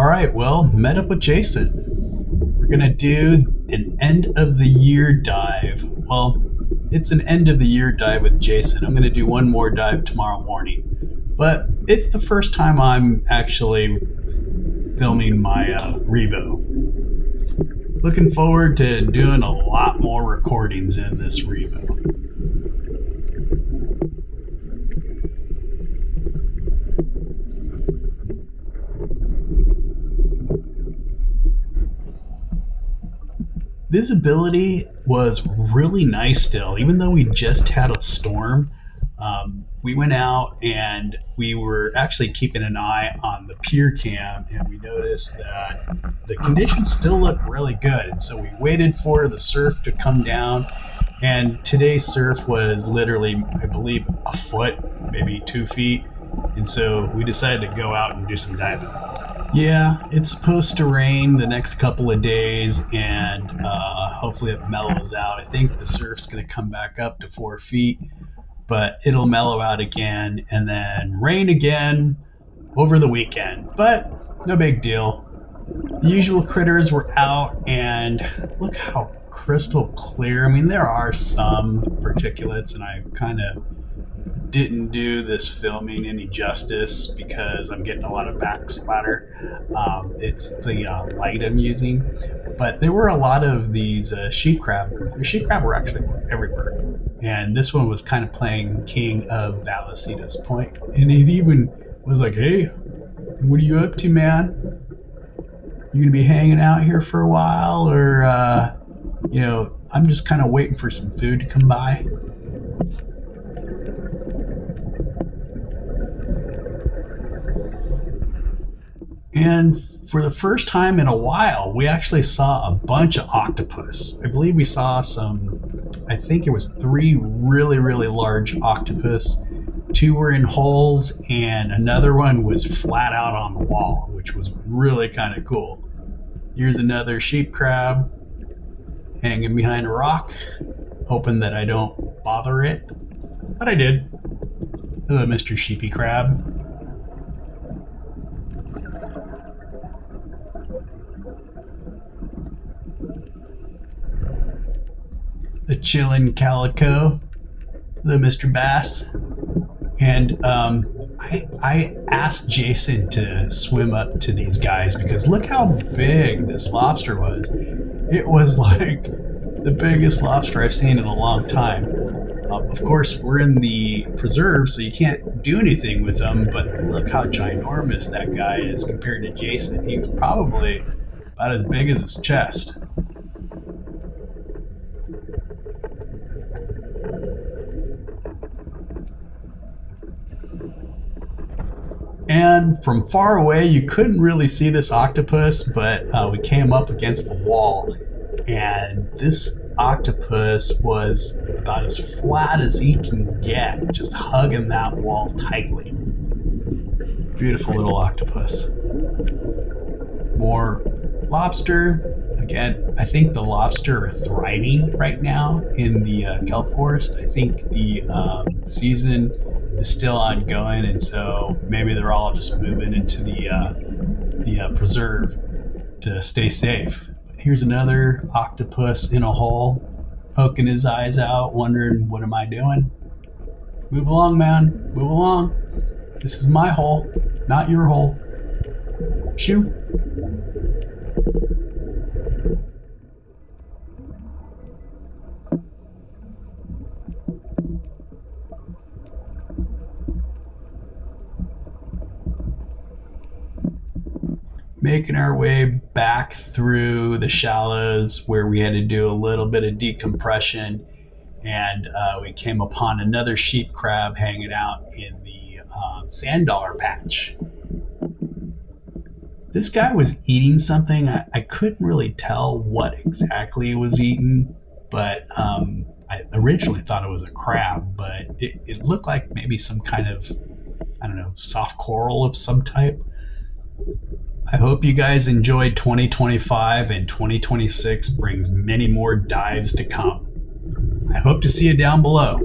All right, well, met up with Jason. We're gonna do an end of the year dive. Well, it's an end of the year dive with Jason. I'm gonna do one more dive tomorrow morning, but it's the first time I'm actually filming my Revo. Looking forward to doing a lot more recordings in this Revo. Visibility was really nice still, even though we just had a storm. We went out and we were actually keeping an eye on the pier cam, and we noticed that the conditions still look really good. And so we waited for the surf to come down, and today's surf was literally, I believe, a foot, maybe 2 feet. And so we decided to go out and do some diving. Yeah, it's supposed to rain the next couple of days, and hopefully it mellows out. I think the surf's going to come back up to 4 feet, but it'll mellow out again and then rain again over the weekend. But no big deal. The usual critters were out, and look how crystal clear. I mean, there are some particulates, and I kind of didn't do this filming any justice because I'm getting a lot of back splatter. It's the light I'm using, but there were a lot of these sheep crab. The sheep crab were actually everywhere, and this one was kind of playing king of Vallecito's Point, and it even was like, "Hey, what are you up to, man? You gonna be hanging out here for a while, or I'm just kind of waiting for some food to come by." And for the first time in a while, we actually saw a bunch of octopus. I believe we saw I think it was 3 really, really large octopus. 2 were in holes, and another one was flat out on the wall, which was really kind of cool. Here's another sheep crab hanging behind a rock, hoping that I don't bother it. But I did. Hello, Mr. Sheepy Crab. The chillin' calico, the Mr. Bass, and I asked Jason to swim up to these guys because look how big this lobster was. It was like the biggest lobster I've seen in a long time. Of course, we're in the preserve, so you can't do anything with them, but look how ginormous that guy is compared to Jason. He's probably about as big as his chest. And from far away, you couldn't really see this octopus, but we came up against the wall, and this octopus was about as flat as he can get, just hugging that wall tightly. Beautiful little octopus. More lobster. Again, I think the lobster are thriving right now in the kelp forest. I think the season is still ongoing, and so maybe they're all just moving into the preserve to stay safe. Here's another octopus in a hole, poking his eyes out, wondering, what am I doing? Move along, man. Move along. This is my hole, not your hole. Shoo. Making our way back through the shallows where we had to do a little bit of decompression, and we came upon another sheep crab hanging out in the sand dollar patch. This guy was eating something. I couldn't really tell what exactly he was eating, but I originally thought it was a crab, but it looked like maybe some kind of, I don't know, soft coral of some type. I hope you guys enjoyed 2025, and 2026 brings many more dives to come. I hope to see you down below.